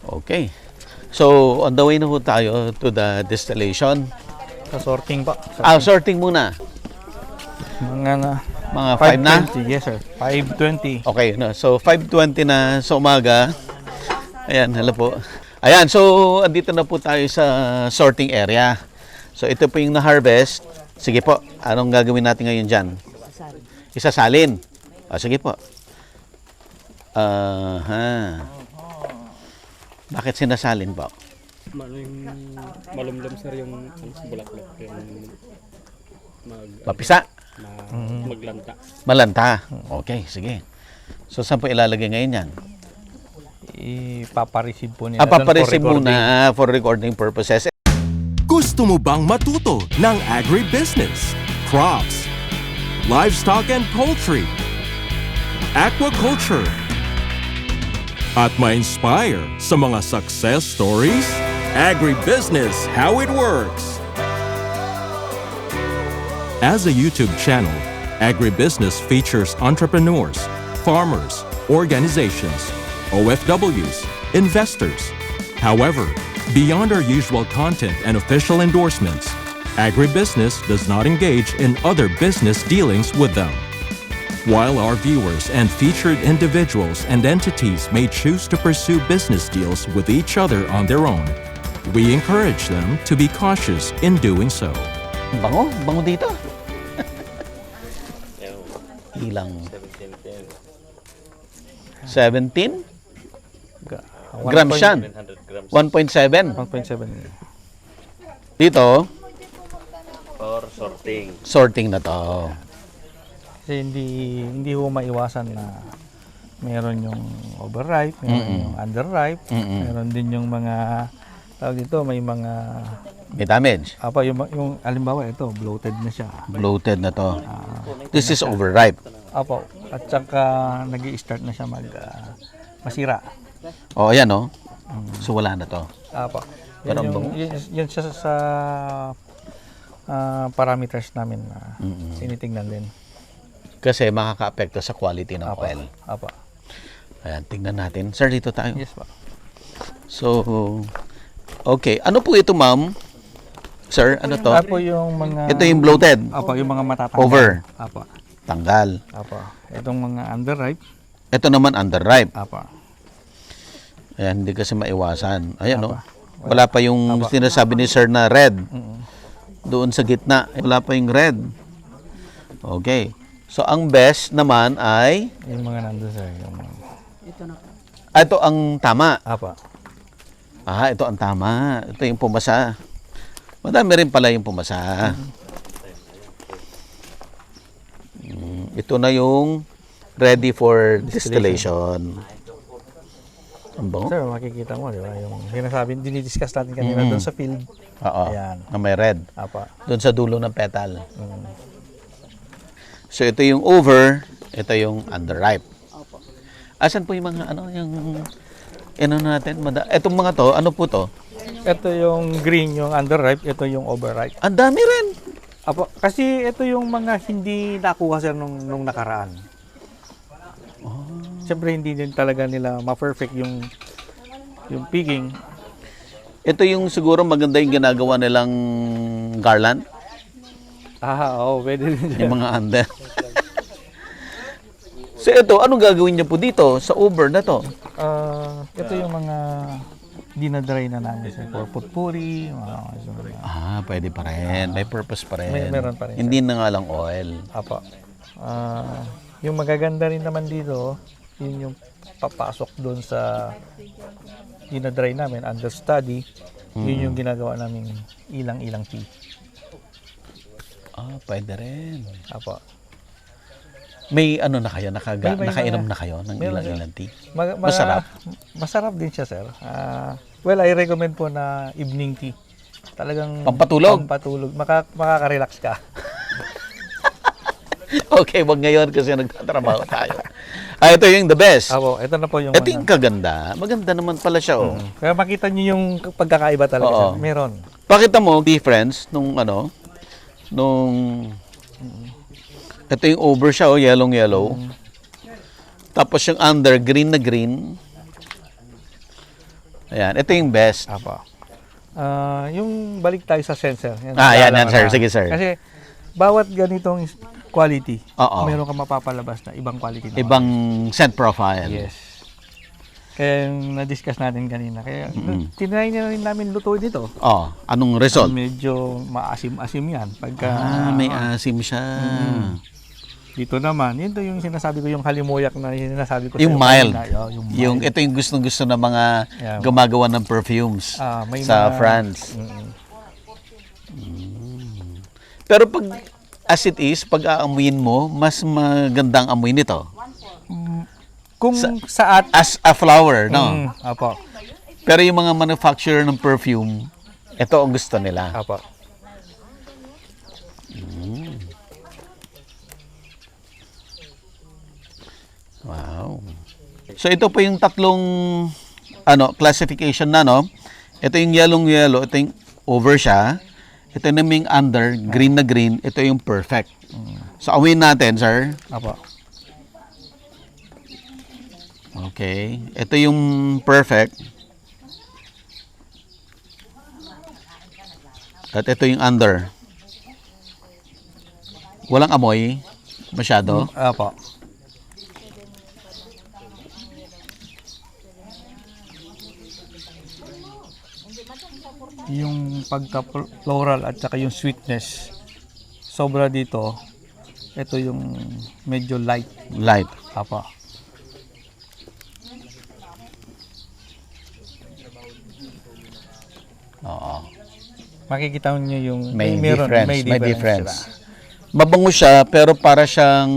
Okay. So, on the way na po tayo to the distillation. Sa sorting pa. Sorting muna. Mga 5 na? 5:20, yes sir. 5:20. Okay, no. So 5:20 na sa umaga. Ayan, hello po. Ayan, so andito na po tayo sa sorting area. So ito po yung na-harvest. Sige po, anong gagawin natin ngayon dyan? Isasalin. Sige po. Bakit sinasalin po? Malumlum sir yung bulaklak yung Mapisa? maglanta. Malanta. Okay, sige. So saan po ilalagay ngayon yan? Ipapareceive po nila. Papareceive muna for recording purposes. Gusto mo bang matuto ng agribusiness, crops, livestock and poultry, aquaculture, at ma-inspire sa mga success stories? Agribusiness, how it works! As a YouTube channel, Agribusiness features entrepreneurs, farmers, organizations, OFWs, investors. However, beyond our usual content and official endorsements, Agribusiness does not engage in other business dealings with them. While our viewers and featured individuals and entities may choose to pursue business deals with each other on their own, we encourage them to be cautious in doing so. Bango? Bango dito? Ilang? 17? Grams yan? 1.7? 1.7. Dito? For sorting. Sorting na to. Kasi hindi ho maiwasan na meron yung overripe, meron yung underripe, meron din yung mga tawag dito, may mga May damage. yung halimbawa ito, bloated na siya. Bloated na to. This is overripe. At saka nag-i-start na siya masira. O, ayan o. So, wala na to. Pero Yan siya sa parameters namin na tinitingnan din. Kasi makaka-apekto sa quality ng oil. Ayan, tingnan natin. Sir, dito tayo. Yes pa. So, okay. Ano po ito, ma'am? Sir, ano to? Yung mga... Ito yung bloated. Yung mga matatanggal. Over. Tanggal. Tanggal. Itong mga underripe. Ito naman underripe. Apa. Ayan, hindi kasi maiwasan. Ayan, no? Wala pa yung sinasabi ni sir na red. Doon sa gitna. Wala pa yung red. Okay. So, ang best naman ay... Yung mga nandun sir. Ito ang tama. Ito ang tama. Ito yung pumasa. Madami rin pala yung pumasa. Ito na yung ready for distillation. Ang bango? Sir, makikita mo, di ba? Yung sinasabi, dinidiscuss natin kanina doon sa field. Oo. Ayan. Na may red. Doon sa dulo ng petal. So, ito yung over. Ito yung underripe. Asan po yung mga yung natin? Itong mga to, ano po to? Ito yung green, yung underripe. Ito yung overripe. Ang dami rin. Kasi ito yung mga hindi nakuha sir nung nakaraan. Siyempre hindi din talaga nila ma-perfect yung picking. Ito yung siguro maganda yung ginagawa nilang garland. Pwede din. Yung mga under. So ito, anong gagawin niya po dito sa over na to? Ito yung mga dinadry na namin for putpuri. Pwede pa rin. May purpose pa rin. Meron pa rin. Hindi na nga lang oil. Yung magaganda rin naman dito, yun yung papasok doon sa dinadry namin under study. Yun yung ginagawa namin ilang-ilang tea. Pwede rin. May ano na kayo? Nakainom na kayo ng ilang-ilang tea? Masarap? Masarap din siya, sir. Well, I recommend po na evening tea. Talagang pampatulog. Makaka-relax ka. Okay, wag ngayon kasi nagtatrabaho tayo. Ito yung the best. Ito na po yung ito yung kaganda. Maganda naman pala siya, Kaya makita niyo yung pagkakaiba talaga, sir. Meron. Pakita mo difference ito yung over siya, yellow. Tapos yung under, green na green. Ayan, ito yung best. Apo. Yung balik tayo sa sensor. Yan, Kailangan sir. na- Sige, sir. Kasi bawat ganitong quality, Oo. meron ka mapapalabas na ibang quality na. Ibang scent profile. Yes. Kaya yung na-discuss natin kanina. Kaya tinry na rin namin lutuin dito. Oh, anong result? Medyo maasim-asim yan. Pagka, May asim siya. dito naman, yun to yung sinasabi ko, yung halimuyak na sinasabi ko. Yung sa'yo mild. kanina. Yung mild. Yung ito yung gustong-gusto ng mga Yeah. gumagawa ng perfumes May sa mga- France. Mm. Pero pag as it is, pag aamuyin mo, mas magandang amoy nito. Kung sa at... As a flower, no? Apo. Pero yung mga manufacturer ng perfume, ito ang gusto nila. Apo. Wow. So ito po yung tatlong classification na, no? Ito yung yellow, ito yung over siya. Ito yung under, green na green, ito yung perfect. So amuyin natin, sir. Apo. Okay. Ito yung perfect. At ito yung under. Walang amoy masyado. Apo. Yung pagka-floral at saka yung sweetness, sobra dito. Ito yung medyo light. Light. Apo. Oo. Makikita niyo yung May meron, difference. May sila. difference. Mabango siya, pero para siyang...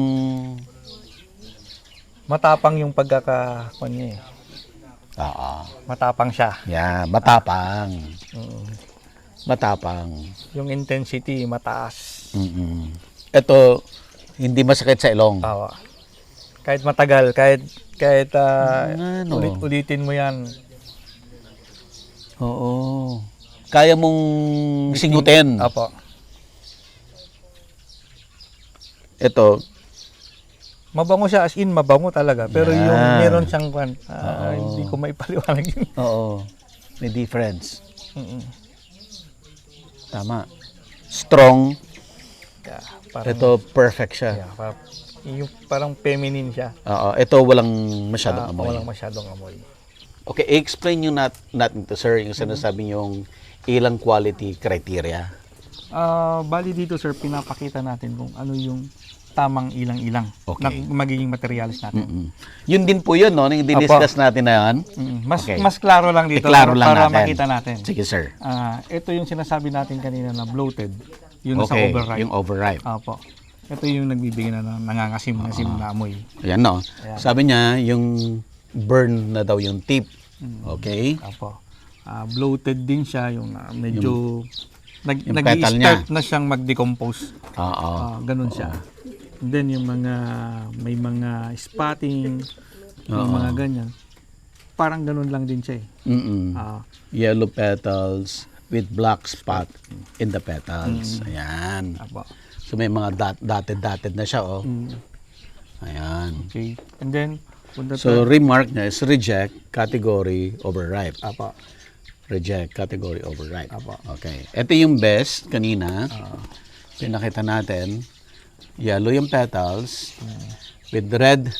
Matapang yung pagkakakuan niya eh. Oo. Matapang siya. Yan, matapang. Matapang. Yung intensity mataas. Mm-mm. Ito, hindi masakit sa ilong. Awa. Kahit matagal, kahit Ano? ulit-ulitin mo yan. Oo. Kaya mong singutin. Apo. Ito, Mabango siya, as in mabango talaga. Pero Yan. yung meron siyang kwan, hindi ko maipaliwanag yun. oo. May difference. Mm-mm. Tama. Strong. Yeah, parang, Ito, perfect siya. yeah, yung parang feminine siya. Oo. Ito, walang masyadong amoy. Walang masyadong amoy. Okay, i-explain nyo natin to, sir, yung sinasabi yung ilang quality criteria. Bali dito sir, pinapakita natin kung ano yung tamang ilang-ilang Okay. na magiging materials natin. Yun din po yun, no? Yung diniscuss natin na yan. Mas Okay. mas klaro lang dito Klaro lang para natin. makita natin. Sige, sir. Ito yung sinasabi natin kanina na bloated. Yun sa Okay, overripe. yung overripe. Apo. Ito yung nagbibigay na ng nangangasim-ngasim na amoy. Ayan, no? Sabi niya, yung burn na daw yung tip. Okay? Apo. Bloated din siya, yung medyo yung petal niya. nag-start na siyang mag-decompose. Oo. Ganun siya. And then yung may mga spotting, yung mga ganyan. Parang ganun lang din siya eh. Mm-mm. Ah, Yellow petals with black spot in the petals. Ayan. apo. So may mga dotted na siya, oh. Ayan. Okay. And then, punta So remark niya is reject category overripe. apo. Reject category overripe. Apo. Okay. Ito yung best kanina. Pinakita natin. Yellow yung petals with red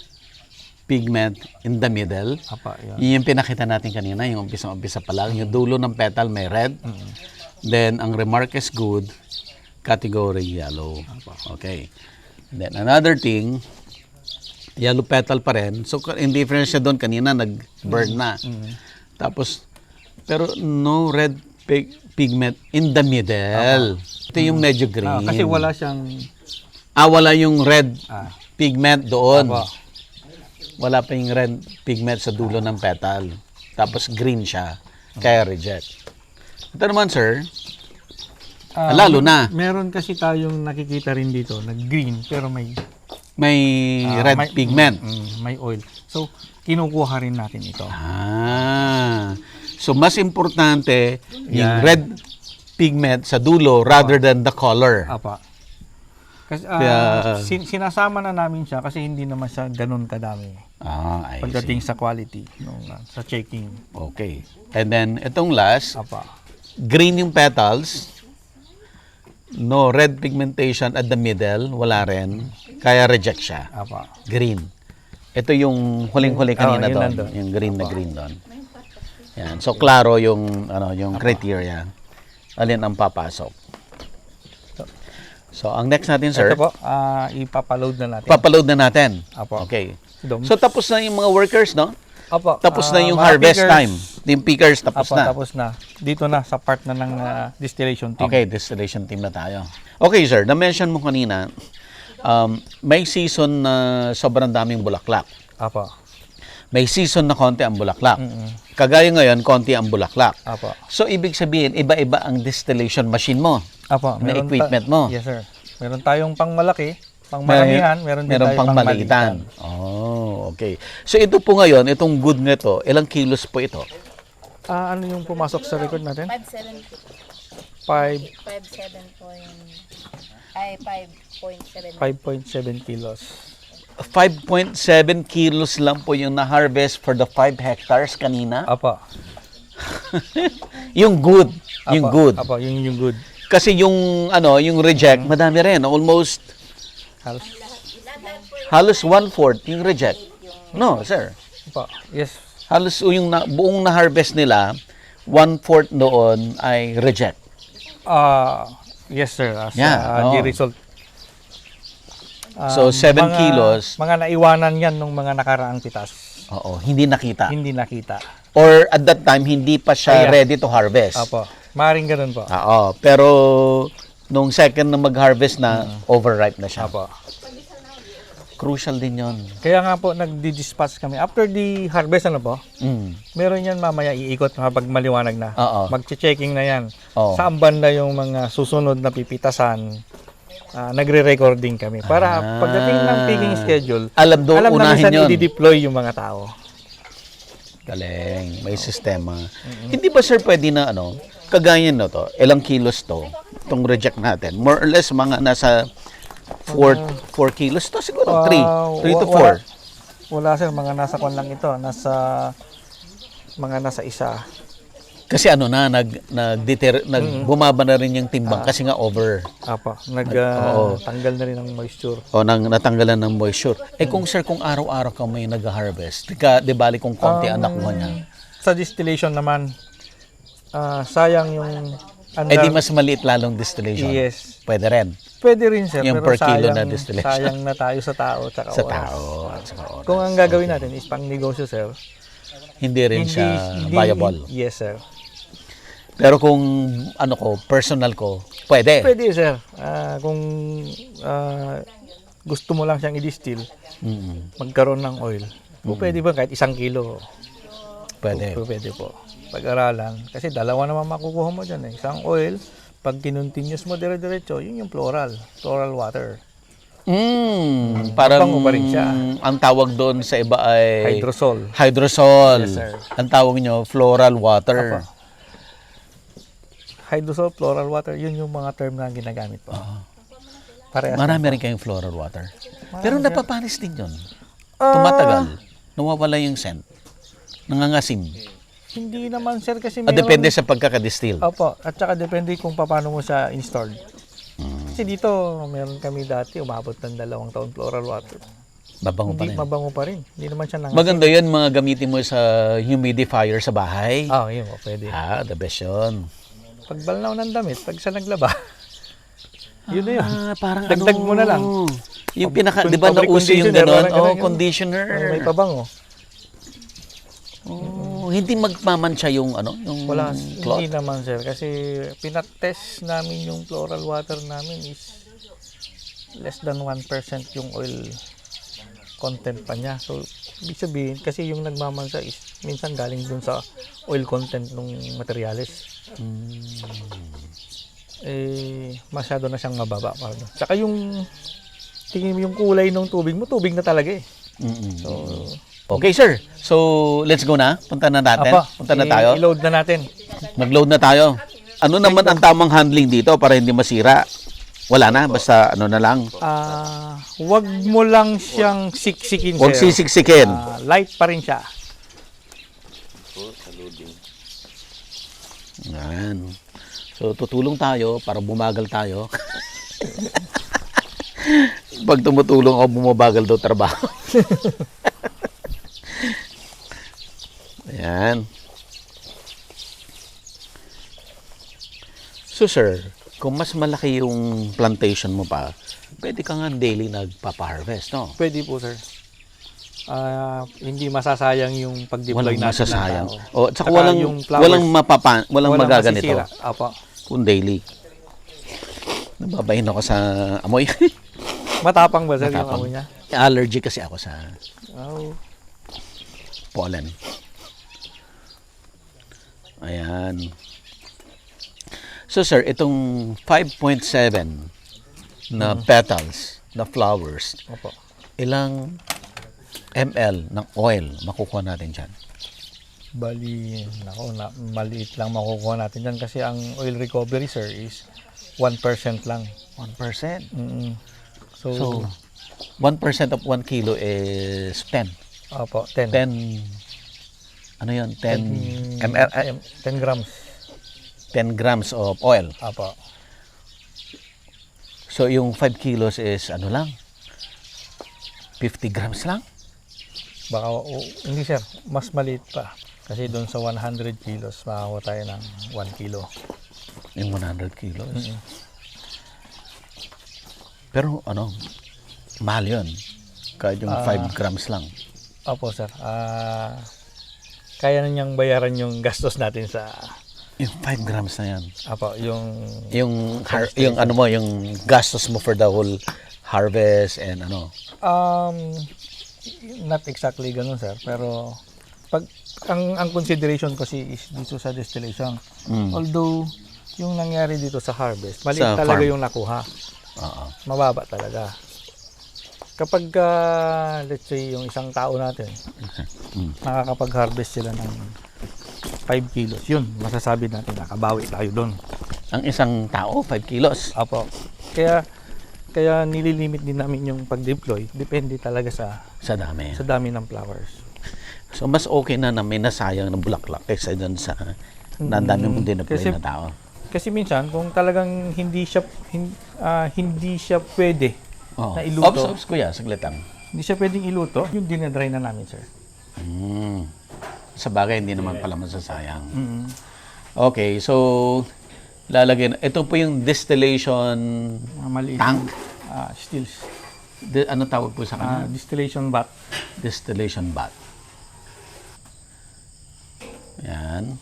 pigment in the middle. Apo, yan. Yun yung pinakita natin kanina, yung umpisa pa lang. Yung dulo ng petal may red. Then, ang remark is good, category yellow. Okay. Then, another thing, yellow petal pa rin. So, in difference siya doon, kanina nag-burn na. Tapos, pero no red pigment in the middle. Ito yung medyo green. Kasi wala siyang wala yung red pigment doon. Apo. Wala pa yung red pigment sa dulo ng petal. Tapos green siya. Kaya reject. Ito naman, sir. Lalo na. Meron kasi tayong nakikita rin dito na green pero may Red may- pigment. may oil. So, kinukuha rin natin ito. So, mas importante yung Yan. red pigment sa dulo rather than the color. Apa. Kasi Kaya- sinasama na namin siya kasi hindi naman siya ganun kadami. I see. pagdating sa quality, sa checking. Okay. And then, itong last, Apa. green yung petals, no red pigmentation at the middle, wala rin, kaya reject siya. Apa. Green. Ito yung huling-huli kanina yun doon, nandun. yung green na green doon. Yan. So, klaro yung, yung criteria. Alin ang papasok. So, ang next natin, sir, Ito po, ipapaload na natin. papaload na natin. Apo. Okay. Dom. So, tapos na yung mga workers, no? Apo, Tapos na yung mga harvest pickers, time. Yung pickers, tapos Apo, na. tapos na. Dito na, sa part na ng distillation team. Okay, distillation team na tayo. Okay, sir, na-mention mo kanina, may season na sobrang daming bulaklak. Apo. May season na konti ang bulaklak. Kagaya ngayon, konti ang bulaklak. Apo. So, ibig sabihin, iba-iba ang distillation machine mo. Apo, Na equipment mo. Yes, sir. Meron tayong pang malaki, pang maramihan, meron din tayong pang maliitan. Oh, okay. So, ito po ngayon, itong good nito, ilang kilos po ito? Ano yung pumasok sa record natin? 5.7 5.7 po yung... Ay, 5.7. 5.7 kilos. 5.7 kilos lang po yung na-harvest for the 5 hectares kanina. Apo. Yung good. Yung Apo, good. Apo, yung good. Kasi yung yung reject, madami rin. Almost halos 1/4 yung reject. No, sir. Apo, yes. Halos yung buong na-harvest nila, 1/4 doon ay reject. Yes, sir. As Yeah, the oo. result. So, 7 kilos. Mga naiwanan yan nung mga nakaraang pitas. Oo, hindi nakita. Hindi nakita. Or at that time, hindi pa siya Kaya. ready to harvest. Apo. Maring ganun po. Oo, pero nung second na mag-harvest na, overripe na siya. Apo. Crucial din yon. Kaya nga po, nagdi-dispatch kami. After the harvest, meron yan mamaya iikot kapag maliwanag na. Oo. Magche-checking na yan. Oo. Saan banda yung mga susunod na pipitasan, nagre-recording kami. Para pagdating ng picking schedule, Alam doon, alam namin unahin saan yun. i-deploy yung mga tao. Galing, may sistema. Hindi ba sir pwede na kagaya no to, ilang kilos to, itong reject natin, more or less mga nasa 4 kilos to siguro, 3 to 4. Wala sir, mga nasa kwan lang ito. Mga nasa isa. Kasi bumaba na rin yung timbang kasi nga over. Apa, tanggal na rin ng moisture. O natanggalan ng moisture. Kung sir, kung araw-araw ka may nag-harvest, di bali kung konti ang nakuha niya. Sa distillation naman, sayang yung Di mas maliit lalong distillation. Yes. Pwede rin. Pwede rin sir, Yung pero per kilo sayang, na distillation. sayang na tayo sa tao tsaka Sa oras. tao at saka oras. Kung ang gagawin natin is pang negosyo sir, Hindi rin siya viable. Yes sir. Pero kung personal ko, pwede. Pwede sir. Kung gusto mo lang siyang i-distill, magkaroon ng oil. Kung pwede ba kahit 1 kilo? Pwede. Pwede po. Pag-aralan. Kasi dalawa naman makukuha mo dyan eh. Isang oil, pag kinontinuous mo dire-diretso, yun yung floral water. Parang Mabango pa rin siya. ang tawag doon sa iba ay Hydrosol. Hydrosol. Yes, sir. Ang tawag nyo, floral water. Hydrosol, floral water, yun yung mga term na ginagamit po. Parehas. Marami rin kayong floral water. Pero napapanis din yun. Tumatagal. Nawawala yung scent. Nangangasim. Hindi naman sir kasi meron. Depende sa pagkakadistill. Opo. At saka depende kung paano mo siya installed. Kasi dito, meron kami dati, umabot ng 2 taon floral water. Babango pa Hindi rin. mabango pa rin. Hindi naman siya nangasim. Maganda yun, mga gamitin mo sa humidifier sa bahay. Yun po, pwede. The best yun. Pagbalnaw ng damit, pag sa naglaba, yun na yun. Parang Dagdag mo na lang. Yung pinaka, Kung di ba fabric nauso yung conditioner, gano'n? parang ganun yun. Conditioner. May pabango. Hindi magmamansya yung Wala, cloth. hindi naman sir. Kasi pinatest namin yung floral water namin is less than 1% yung oil content pa niya. So, ibig sabihin, kasi yung nagmamansa is minsan galing dun sa oil content ng materyales. Masyado na siyang mababa. Tsaka yung tingin mo yung kulay ng tubig mo, tubig na talaga eh. So, Okay, sir. So, let's go na. Punta na natin. Punta na tayo. I-load na natin. Mag-load na tayo. Ano naman ang tamang handling dito para hindi masira? Wala na, basta ano na lang. Wag mo lang siyang siksikin, Huwag sir. sisiksikin. Light pa rin siya. Yan. So, tutulong tayo para bumagal tayo. Pag tumutulong ako, bumabagal daw trabaho. Ayan. So, sir, kung mas malaki yung plantation mo pa, pwede ka nga daily nagpapa-harvest, no? Pwede po, sir. Hindi masasayang yung pag-deploy Walang natin masasayang. ng tao. O, at saka Saka walang, yung flowers, walang magaganito. masisira. Apo. Kung daily. Nababahin ako sa amoy. Matapang ba, sir, yung Matapang. amoy niya? Allergy kasi ako sa Oh. pollen. Ayan. So sir, itong 5.7 na petals, na flowers, Opo. ilang ml ng oil makukuha natin dyan? Bali, maliit lang makukuha natin dyan kasi ang oil recovery, sir, is 1% lang. 1%. Mm-mm. So, So, 1% of 1 kilo is 10. opo, 10. 10, ano yun? 10 ml, 10 grams. 10 grams of oil. Opo. So, yung 5 kilos is ano lang? 50 grams lang? Baka, hindi, sir, mas maliit pa. Kasi doon sa 100 kilos, makakuha tayo ng 1 kilo. Yung 100 kilos. Pero ano, mahal yun. Kahit yung 5 grams lang. Opo, sir. Kaya na niyang bayaran yung gastos natin sa, Yung 5 grams na yan. opo, yung, Yung ano mo, yung gastos mo for the whole harvest and ano. not exactly ganun, sir. Pero, pag, ang consideration kasi is dito sa distillation. Although, yung nangyari dito sa harvest, maliit Sa talaga farm. yung nakuha. Oo. Mababa talaga. Kapag, let's say, yung isang tao natin, nakakapag-harvest sila ng 5 kilos, yun, masasabi natin, nakabawi tayo doon. Ang isang tao, 5 kilos. Apo. Kaya nililimit din namin yung pag-deploy. Depende talaga sa Sa dami. dami ng flowers. So, mas okay na may nasayang ng bulaklak kaysa dun sa na dami mong dinaploy Kasi- na tao. Kasi minsan, kung talagang hindi siya pwede Oh. na iluto, Ops, kuya, saglit lang. hindi siya pwedeng iluto, yung dinadry na namin, sir. Sa bagay, hindi naman pala masasayang. Mm-hmm. Okay, so lalagyan. Ito po yung distillation Mga maliit. tank. Stills. Ano tawag po sa kanya? Distillation vat. Distillation bath. Yan.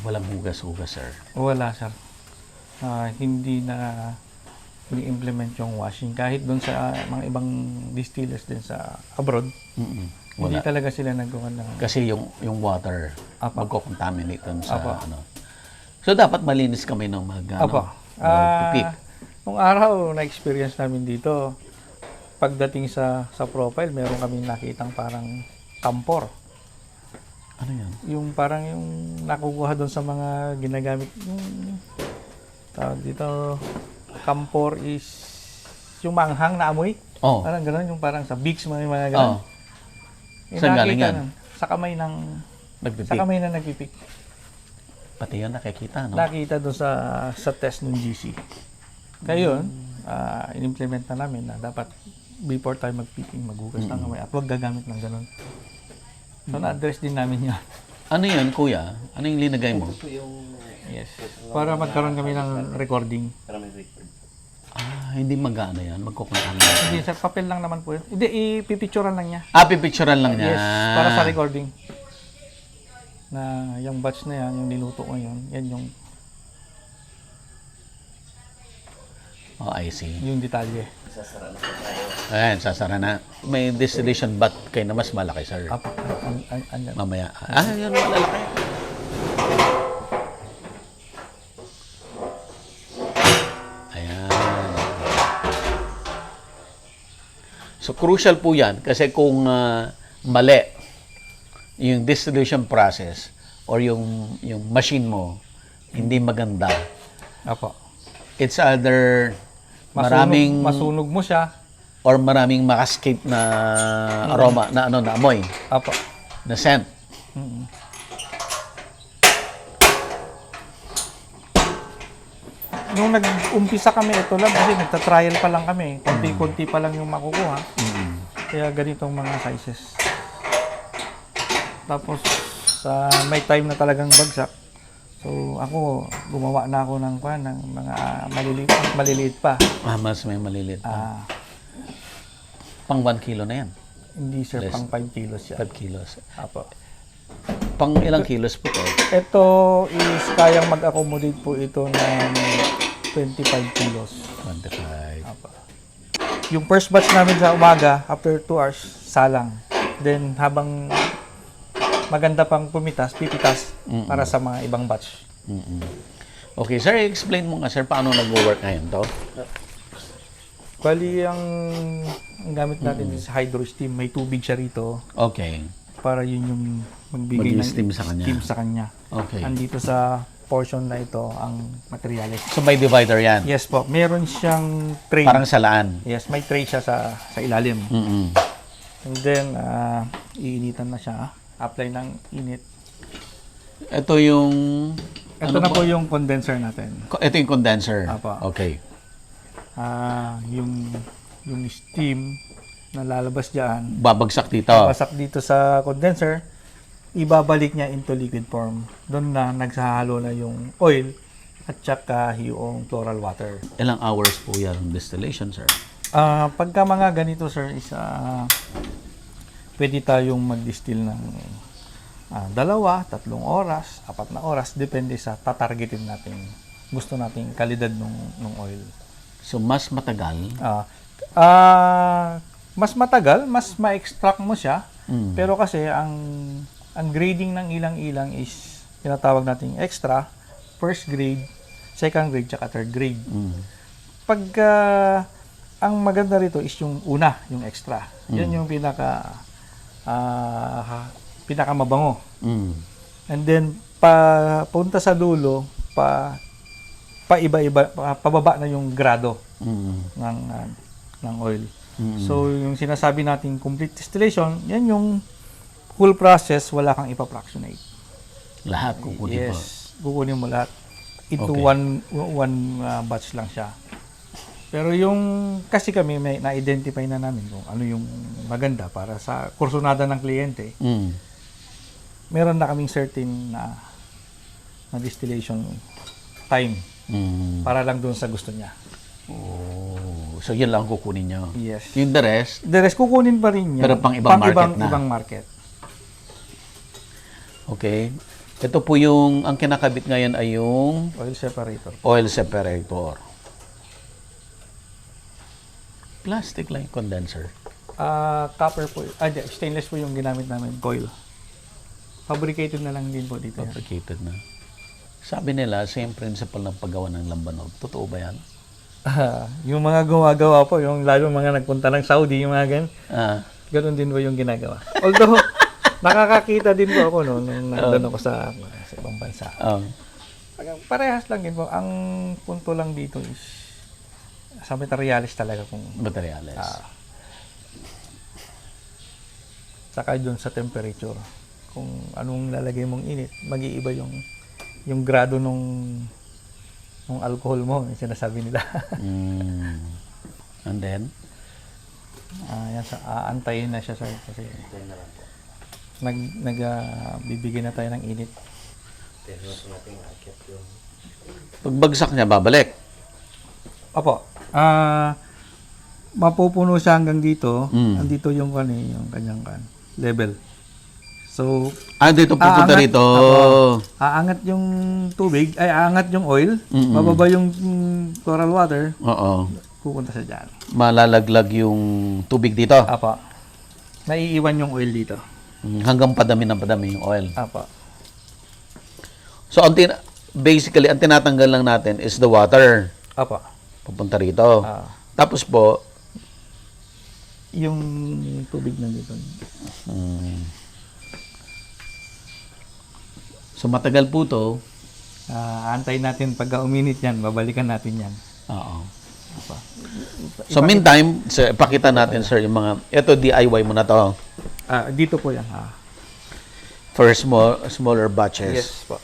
Walang hugas-hugas, sir. Wala, sir. Hindi na ni-implement yung washing. Kahit doon sa mga ibang distillers din sa abroad, hindi Wala. talaga sila nagawa ng... Kasi yung water, Apa. magko-contaminate dun sa Apa. ano. So, dapat malinis kami ng Apo. magpipik. Nung araw, na-experience namin dito, pagdating sa profile, meron kami nakitang parang kampor. Ano yan? Yung parang yung nakukuha doon sa mga ginagamit. Yung tawag dito, kampor is yung manghang na amoy. Oh. Parang gano'n, yung parang sa Vicks, mga gano'n. Oh. Saan galing yan? Sa kamay ng... Nagpipik. Sa kamay na nagpipik. Pati yan nakikita, no? Nakita doon sa test ng GC. Kaya yun, in-implement na namin na dapat before tayo magpicking, maghugas ng kamay at huwag gagamit ng gano'n. So, na-address din namin yun. Ano yan, kuya? Ano yung linagay mo? Yes. Para magkaroon kami ng recording. Hindi mag-ano yan? Magkukuntahan. Hindi, sa papel lang naman po yun. Hindi, ipipicturean lang niya. Pipicturean lang niya. Yes, para sa recording. Na yung batch na yan, yung niluto ko yun, yan yung Oh, I see. yung detalye. Ayan, sasara na. May distillation bath kayo na mas malaki, sir. Apo, andyan. Mamaya. Yan, malalaki. Ayan. So, crucial po yan kasi kung mali yung distillation process or yung machine mo hindi maganda, Apo. it's either maraming Masunog mo siya. or maraming makascape na aroma na na amoy, Apo. na scent. Nung nag-umpisa kami, ito lang kasi nagta-trial pa lang kami. Konti-konti pa lang yung makukuha. Kaya ganitong mga sizes. Tapos, may time na talagang bagsak. So, ako, gumawa na ako ng mga maliliit pa. Mas may maliliit. Ah, Pang 1 kilo na yan. hindi sir, Less. pang 5 kilos siya. 5 kilos. Apo. Pang ilang kilos po to? Ito is kayang mag-accommodate po ito ng 25 kilos. 25. Apo. Yung first batch namin sa umaga, after 2 hours, salang. Then, habang maganda pang pumitas, pipitas para sa mga ibang batch. Okay, sir, explain mo nga, sir, paano nag-work ngayon to? Bali, ang gamit natin is hydro steam. May tubig siya rito Okay. para yun yung magbigay ng Mag-steam sa kanya. steam sa kanya. Okay. Andito sa portion na ito ang materyales. So, may divider yan. Yes po, meron siyang tray. Parang salaan. Yes, may tray siya sa ilalim. And then, iinitan na siya. Apply ng init. Ito yung... Ito na po yung condenser natin. Ito yung condenser. Apa. Okay. Yung steam na lalabas diyan, Babagsak dito. pasak dito sa condenser, ibabalik niya into liquid form. Doon na nagsahalo na yung oil at saka yung floral water. Ilang hours po yan ang distillation, sir? Pagka mga ganito sir, pwede tayong mag-distill ng 2, 3 oras, 4 na oras, depende sa tatargetin natin. Gusto nating kalidad ng oil. So, mas matagal. Mas matagal, mas ma-extract mo siya. Pero kasi ang grading ng ilang-ilang is tinatawag nating extra, first grade, second grade, tsaka third grade. Pagka ang maganda rito is yung una, yung extra. Yan yung pinakamabango. And then punta sa dulo, paiba-iba, pababa na yung grado ng oil. So, yung sinasabi nating complete distillation, yan yung full process, wala kang ipa-fractionate. Lahat kukunin po. Yes, kukunin mo lahat. Into Okay. one batch lang siya. Pero yung, kasi kami may na-identify na namin kung ano yung maganda para sa kursunada ng kliyente. Meron na kaming certain na distillation time para lang doon sa gusto niya. Oh, so yun lang ang kukunin nyo. Yes. Yung the rest, The rest kukunin pa rin niya. Pero pang ibang market na. Ibang market. okay. Ito po yung, ang kinakabit ngayon ay yung Oil separator. oil separator. Plastic lang yung condenser. Copper po. Stainless po yung ginamit namin. Coil. Fabricated na lang din po dito. Fabricated na. Sabi nila, same principle ng paggawa ng lambanog. Totoo ba yan? Yung mga gumagawa po, yung lalo mga nagpunta ng Saudi, yung mga ganun din po yung ginagawa. Although, nakakakita din po ako nung nandun ako sa ibang bansa. Parehas lang din po. Ang punto lang dito is sa materialis talaga kung Materials. saka dun sa temperature. Kung anong lalagay mong init, mag-iiba yung grado nung alcohol mo, yung sinasabi nila. And then? Yan, aantayin na siya sir, kasi bibigyan na tayo ng init. Pagbagsak niya, babalik. Opo. Mapupuno siya hanggang dito. Andito yung kanyang level. So, Dito pupunta rito. aangat yung tubig, aangat yung oil, mababa yung floral water, Oo. pupunta siya dyan. Malalaglag yung tubig dito. Apa. Naiiwan yung oil dito. Hanggang padami ng padami yung oil. Apa. So, basically, ang tinatanggal lang natin is the water. Apa. Pupunta rito. Tapos po, Yung tubig nandito. So matagal po to. Antayin natin pagka uminit yan, babalikan natin yan. Oo. So meantime, pakita natin sir yung mga, ito DIY mo na to. Dito po yan. For smaller batches. Yes po.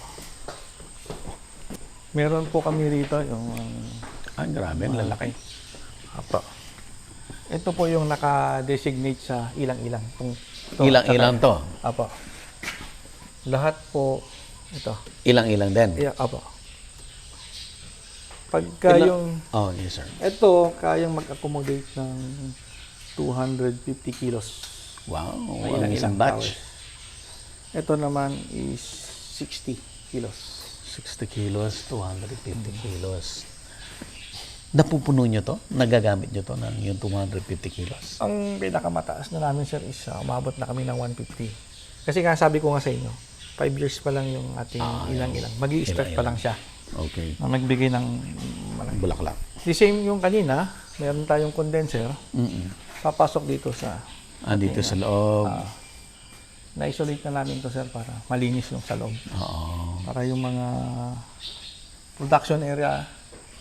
Meron po kami rito yung Grabe, ang lalaki. Apo. Ito po yung naka-designate sa ilang-ilang. Ilang-ilang to. Apo. Lahat po ito. Ilang-ilang din. Yeah, apo. Pagka yung Oh, yes sir. ito kayang mag-accommodate ng 250 kilos. Wow, na ang isang batch. towers. Ito naman is 60 kilos. 60 kilos, 250 kilos. Napupuno nyo to? Nagagamit nyo to ng yung 250 kilos? Ang pinakamataas na namin sir is umabot na kami ng 150. Kasi nga sabi ko nga sa inyo, 5 years pa lang yung ating ilang-ilang. Magi-start pa lang siya. Okay. Na nagbigay ng malaki. Bulaklak. The same yung kanina, meron tayong condenser. Mm-mm. Papasok dito sa Dito sa loob. na-isolate na namin to sir para malinis yung sa loob. Oo. Para yung mga production area,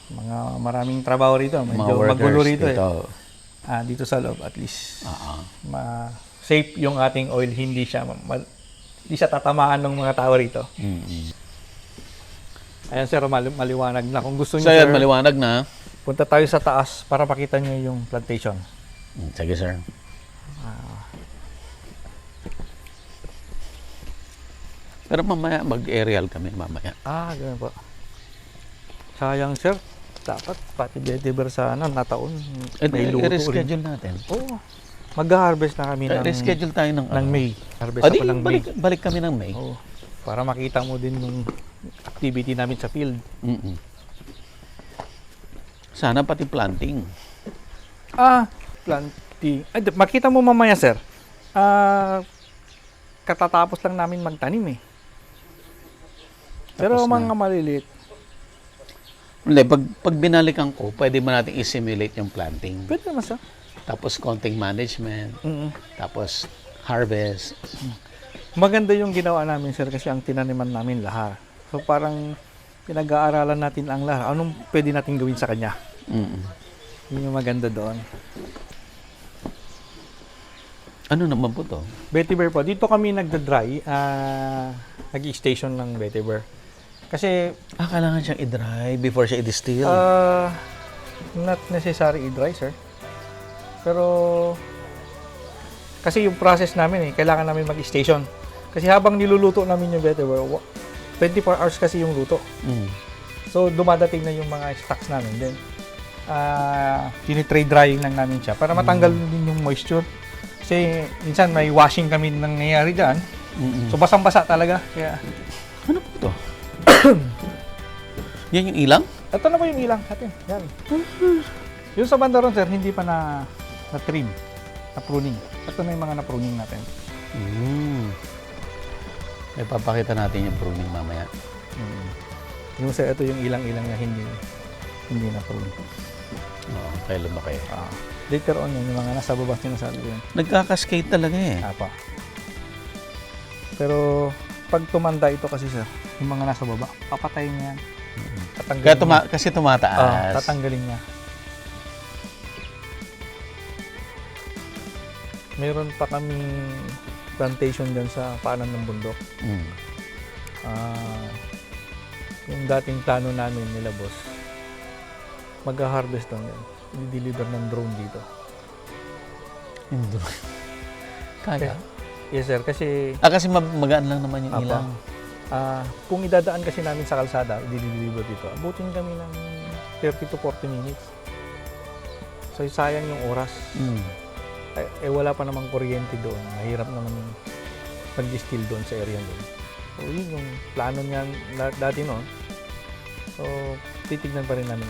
mga maraming trabaho rito, Mga medyo workers magulo rito dito. dito sa loob at least Oo. safe yung ating oil, hindi siya tatamaan ng mga tao rito. Mm-mm. Ayan sir, maliwanag na. Kung gusto So niyo yan, sir, maliwanag na. punta tayo sa taas para pakita niyo yung plantation. Sige sir. Pero mamaya, mag-aerial kami mamaya. Ganun po. Sayang sir, dapat pati vetiver sa nataon. May luto rin. I-reschedule natin. Oo. Mag-harvest na kami ng Reschedule tayo ng May. Harvest Di, ako ng May. balik kami ng May. Oo. Para makita mo din yung activity namin sa field. Mm-mm. Sana pati planting. Planting. Makita mo mamaya sir. Katatapos lang namin magtanim eh. Pero Tapos na. mga maliliit, Hindi, pag binalikan ko, pwede mo natin i-simulate yung planting. pwede naman sir. Tapos content management. Tapos harvest. Maganda yung ginawa namin sir kasi ang tinaniman namin lahar. So parang pinag-aaralan natin ang lahar. Anong pwede natin gawin sa kanya? Mm-mm. Yun yung maganda doon. Ano naman po to? Vetiver po. Dito kami nagda-dry. Nag-i-station ng vetiver. Kasi Kailangan siyang i-dry before siya i-distill. not necessary i-dry sir. Pero kasi yung process namin kailangan namin mag-station. Kasi habang niluluto namin yung vetiver, 24 hours kasi yung luto. Mm. So dumadating na yung mga stocks namin. Then tini-tray drying lang namin siya para matanggal din yung moisture. Kasi minsan may washing kami nangyayari dyan. Mm-mm. So basang-basa talaga. Kaya Ano po to? Yan yung ilang? ito na po yung ilang natin. Yan. Yung sa banda ron sir, hindi pa na-trim, na-pruning. Ito na yung mga na-pruning natin. May papakita natin yung pruning mamaya. Yung sir, ito yung ilang-ilang na hindi na-prune. Oo, kaya lumaki. Later on yung mga nasa baba sinasabi ko yun. Nagkakaskate talaga eh. Apa. Pero pag tumanda ito kasi sir, yung mga nasa baba, papatayin niya yan. Kaya Tatanggalin niya. kasi tumataas. Tatanggalin niya. Meron pa kaming plantation dyan sa paanan ng bundok. Mm. Yung dating plano namin nila boss, mag-harvest doon yan. I-deliver ng drone dito. Yung drone. Kaya? Yes sir, kasi Kasi magaan lang naman yung ilang. kung idadaan kasi namin sa kalsada, i-deliver dito, abutin kami ng 30 to 40 minutes. So sayang yung oras. Mm. Wala pa namang kuryente doon. Mahirap naman mag-distill doon sa area doon. So yun yung plano niya dati noon. So titignan pa rin namin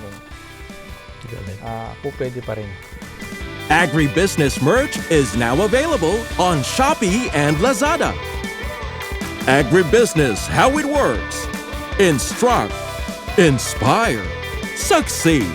kung pwede pa rin. Agribusiness merch is now available on Shopee and Lazada. Agribusiness, how it works. Instruct, inspire, succeed.